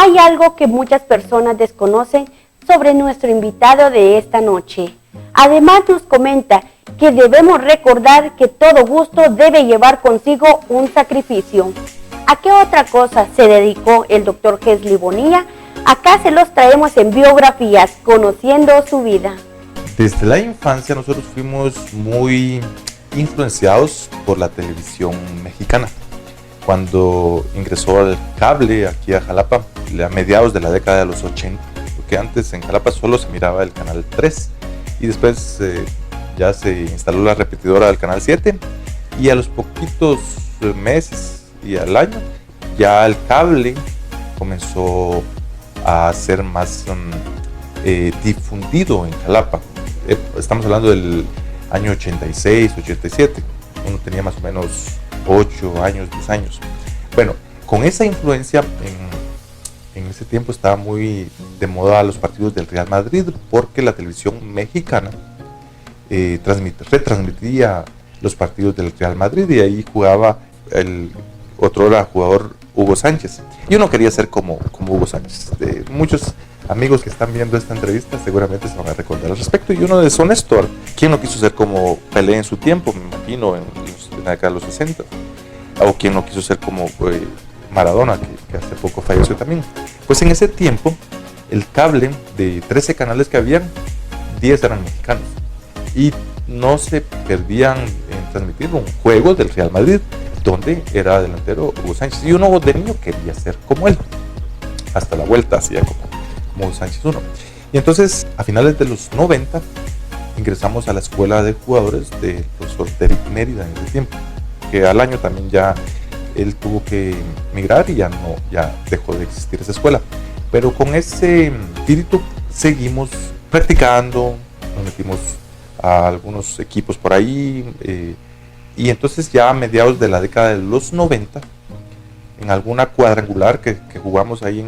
hay algo que muchas personas desconocen sobre nuestro invitado de esta noche. Además nos comenta que debemos recordar que todo gusto debe llevar consigo un sacrificio. ¿A qué otra cosa se dedicó el Dr. Hesli Bonilla? Acá se los traemos en biografías, conociendo su vida. Desde la infancia nosotros fuimos muy influenciados por la televisión mexicana. Cuando ingresó al cable aquí a Jalapa, a mediados de la década de los 80, porque antes en Jalapa solo se miraba el canal 3 y después ya se instaló la repetidora del canal 7 y a los poquitos meses y al año ya el cable comenzó a ser más difundido en Jalapa. Estamos hablando del año 86, 87, uno tenía más o menos 8 años, 10 años. Bueno, con esa influencia en ese tiempo estaba muy de moda los partidos del Real Madrid, porque la televisión mexicana retransmitía los partidos del Real Madrid y ahí jugaba el otrora jugador Hugo Sánchez. Y uno quería ser como Hugo Sánchez. Muchos amigos que están viendo esta entrevista seguramente se van a recordar al respecto. Y uno de esos, Néstor, ¿quién no quiso ser como Pelé en su tiempo? Me imagino en la década de los 60. O quién no quiso ser como Maradona, que hace poco falleció también. Pues en ese tiempo, el cable de 13 canales que habían, 10 eran mexicanos. Y no se perdían en transmitir un juego del Real Madrid, donde era delantero Hugo Sánchez. Y uno de niño quería ser como él. Hasta la vuelta hacía como Hugo Sánchez uno. Y entonces, a finales de los 90, ingresamos a la escuela de jugadores del profesor David Mérida en ese tiempo, que al año también ya él tuvo que migrar y ya dejó de existir esa escuela. Pero con ese espíritu seguimos practicando, nos metimos a algunos equipos por ahí, y entonces ya a mediados de la década de los 90, en alguna cuadrangular que jugamos ahí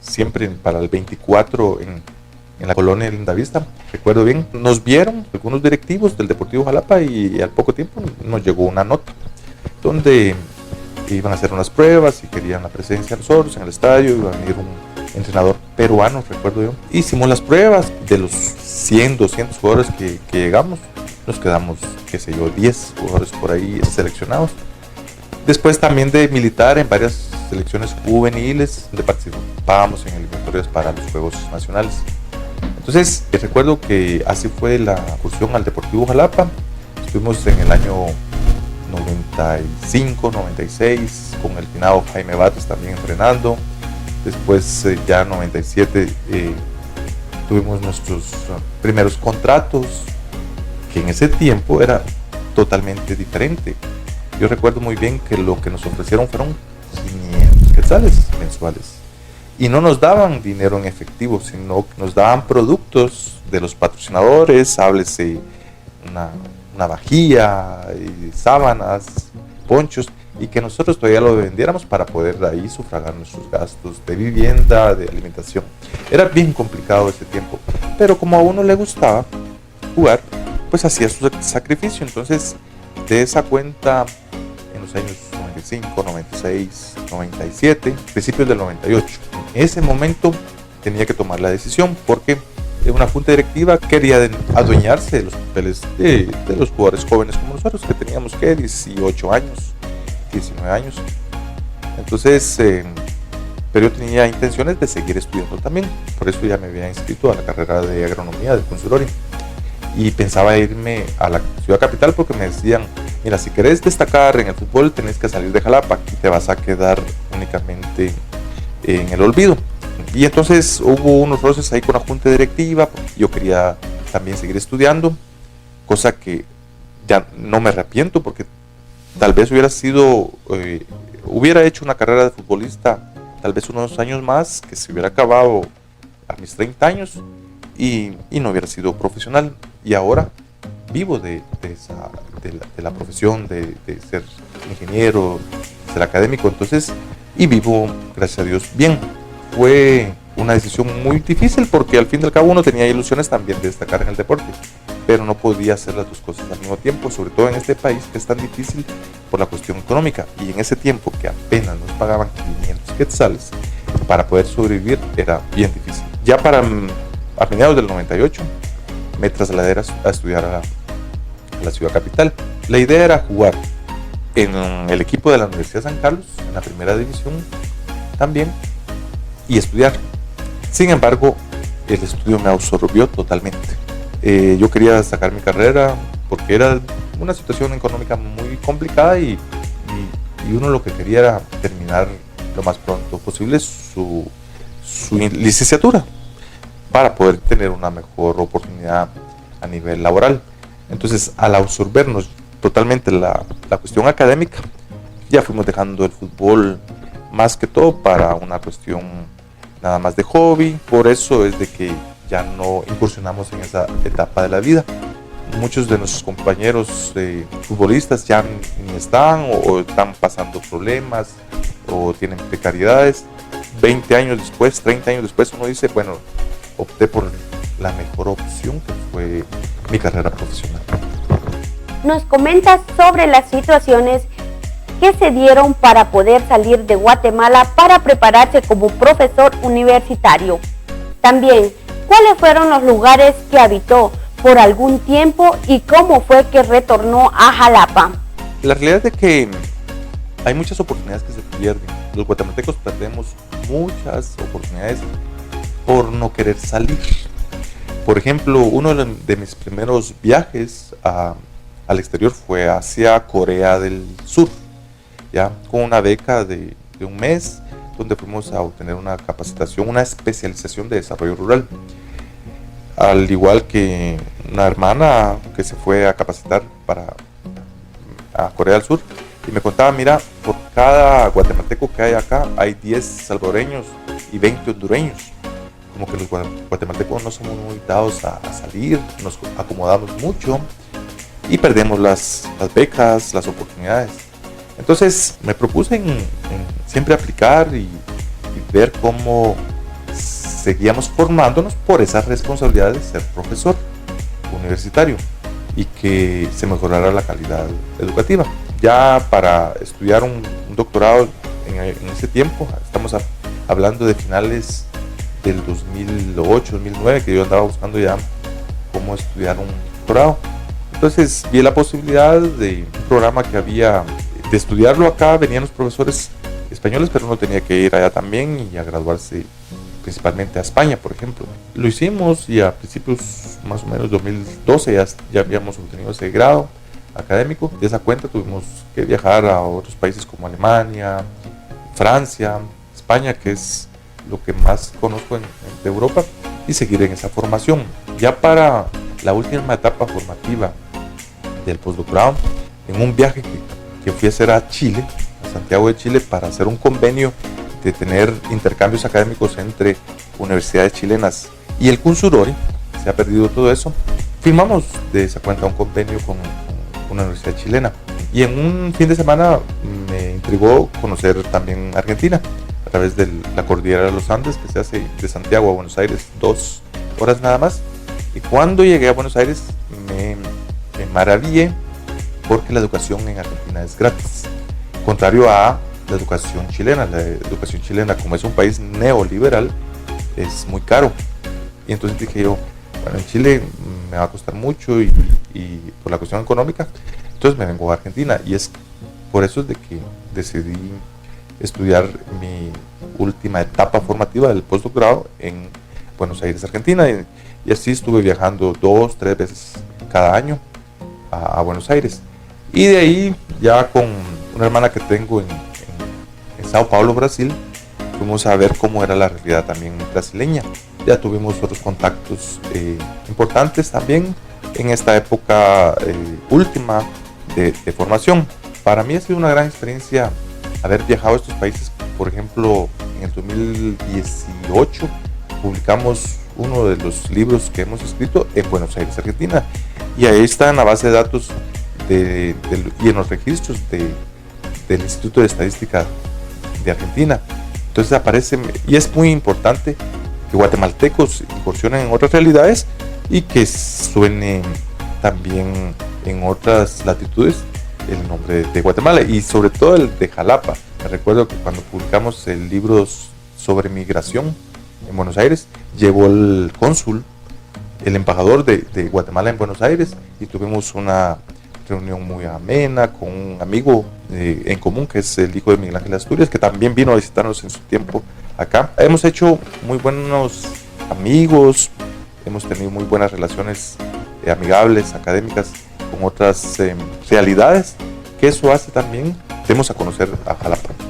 siempre para el 24 en la colonia de Lindavista, recuerdo bien, nos vieron algunos directivos del Deportivo Jalapa y al poco tiempo nos llegó una nota donde iban a hacer unas pruebas y querían la presencia de nosotros en el estadio, iba a venir un entrenador peruano, recuerdo yo. Hicimos las pruebas, de los 100, 200 jugadores que llegamos, nos quedamos, 10 jugadores por ahí seleccionados. Después también de militar en varias selecciones juveniles, donde participábamos en eliminatorias para los Juegos Nacionales. Entonces, recuerdo que así fue la incursión al Deportivo Jalapa. Estuvimos en el año 95, 96, con el finado Jaime Bates también entrenando. Después ya en 97 tuvimos nuestros primeros contratos, que en ese tiempo era totalmente diferente. Yo recuerdo muy bien que lo que nos ofrecieron fueron 500 quetzales mensuales. Y no nos daban dinero en efectivo, sino que nos daban productos de los patrocinadores, háblese una vajilla, y sábanas, ponchos, y que nosotros todavía lo vendiéramos para poder de ahí sufragar nuestros gastos de vivienda, de alimentación. Era bien complicado ese tiempo, pero como a uno le gustaba jugar, pues hacía su sacrificio. Entonces, de esa cuenta, en los años 95, 96, 97, principios del 98, en ese momento tenía que tomar la decisión, porque una junta directiva quería adueñarse de los papeles de los jugadores jóvenes como nosotros, que teníamos 18 años, 19 años. Entonces, pero yo tenía intenciones de seguir estudiando también, por eso ya me había inscrito a la carrera de agronomía del Consulori y pensaba irme a la ciudad capital, porque me decían: mira, si querés destacar en el fútbol tenés que salir de Jalapa, aquí te vas a quedar únicamente en el olvido. Y entonces hubo unos roces ahí con la junta directiva. Yo quería también seguir estudiando, cosa que ya no me arrepiento, porque tal vez hubiera hecho una carrera de futbolista tal vez unos años más, que se hubiera acabado a mis 30 años y no hubiera sido profesional. Y ahora vivo de la profesión de ser ingeniero, de ser académico, entonces, y vivo, gracias a Dios, bien. Fue una decisión muy difícil, porque al fin y al cabo uno tenía ilusiones también de destacar en el deporte, pero no podía hacer las dos cosas al mismo tiempo, sobre todo en este país que es tan difícil por la cuestión económica. Y en ese tiempo, que apenas nos pagaban 500 quetzales, para poder sobrevivir era bien difícil. Ya a mediados del 98 me trasladé a estudiar a la ciudad capital. La idea era jugar en el equipo de la Universidad de San Carlos, en la primera división también, y estudiar. Sin embargo, el estudio me absorbió totalmente. Yo quería sacar mi carrera porque era una situación económica muy complicada y uno lo que quería era terminar lo más pronto posible su licenciatura para poder tener una mejor oportunidad a nivel laboral. Entonces, al absorbernos totalmente la cuestión académica, ya fuimos dejando el fútbol más que todo para una cuestión nada más de hobby. Por eso es de que ya no incursionamos en esa etapa de la vida. Muchos de nuestros compañeros futbolistas ya ni están o están pasando problemas o tienen precariedades. 20 años después, 30 años después, uno dice, bueno, opté por la mejor opción, que fue mi carrera profesional. Nos comentas sobre las situaciones que se dieron para poder salir de Guatemala para prepararse como profesor universitario. También, ¿cuáles fueron los lugares que habitó por algún tiempo y cómo fue que retornó a Jalapa? La realidad es que hay muchas oportunidades que se pierden. Los guatemaltecos perdemos muchas oportunidades por no querer salir. Por ejemplo, uno de mis primeros viajes al exterior fue hacia Corea del Sur, ya con una beca de un mes, donde fuimos a obtener una capacitación, una especialización de desarrollo rural. Al igual que una hermana que se fue a capacitar a Corea del Sur, y me contaba, mira, por cada guatemalteco que hay acá, hay 10 salvadoreños y 20 hondureños. Como que los guatemaltecos no somos muy dados a salir, nos acomodamos mucho y perdemos las becas, las oportunidades. Entonces me propuse en siempre aplicar y ver cómo seguíamos formándonos por esa responsabilidad de ser profesor universitario y que se mejorara la calidad educativa. Ya para estudiar un doctorado en ese tiempo, estamos hablando de finales del 2008, 2009, que yo andaba buscando ya cómo estudiar un doctorado. Entonces vi la posibilidad de un programa que había de estudiarlo acá. Venían los profesores españoles, pero uno tenía que ir allá también y a graduarse principalmente a España, por ejemplo. Lo hicimos y a principios más o menos 2012 ya habíamos obtenido ese grado académico. De esa cuenta tuvimos que viajar a otros países como Alemania, Francia, España, que es lo que más conozco de Europa, y seguir en esa formación. Ya para la última etapa formativa del postdoctorado, en un viaje que fui a hacer a Chile, a Santiago de Chile, para hacer un convenio de tener intercambios académicos entre universidades chilenas y el Cunsurori, se ha perdido todo eso. Firmamos de esa cuenta un convenio con una universidad chilena, y en un fin de semana me intrigó conocer también Argentina a través de la cordillera de los Andes, que se hace de Santiago a Buenos Aires 2 horas nada más. Y cuando llegué a Buenos Aires me maravillé, porque la educación en Argentina es gratis, contrario a la educación chilena. La educación chilena, como es un país neoliberal, es muy caro. Y entonces dije yo, bueno, en Chile me va a costar mucho y por la cuestión económica, entonces me vengo a Argentina. Y es por eso es de que decidí estudiar mi última etapa formativa del postdoctorado en Buenos Aires, Argentina, y así estuve viajando 2-3 veces cada año a Buenos Aires. Y de ahí, ya con una hermana que tengo en Sao Paulo, Brasil, fuimos a ver cómo era la realidad también brasileña. Ya tuvimos otros contactos importantes también en esta época última de formación. Para mí ha sido una gran experiencia haber viajado a estos países. Por ejemplo, en el 2018 publicamos uno de los libros que hemos escrito en Buenos Aires, Argentina, y ahí está en la base de datos y en los registros del Instituto de Estadística de Argentina. Entonces aparece, y es muy importante que guatemaltecos incursionen en otras realidades y que suene también en otras latitudes el nombre de Guatemala, y sobre todo el de Jalapa. Me recuerdo que cuando publicamos el libro sobre migración en Buenos Aires. Llevó el cónsul, el embajador de Guatemala en Buenos Aires, y tuvimos una reunión muy amena con un amigo en común, que es el hijo de Miguel Ángel Asturias, que también vino a visitarnos en su tiempo acá. Hemos hecho muy buenos amigos, hemos tenido muy buenas relaciones amigables, académicas, con otras realidades, que eso hace también, demos a conocer a Jalapa.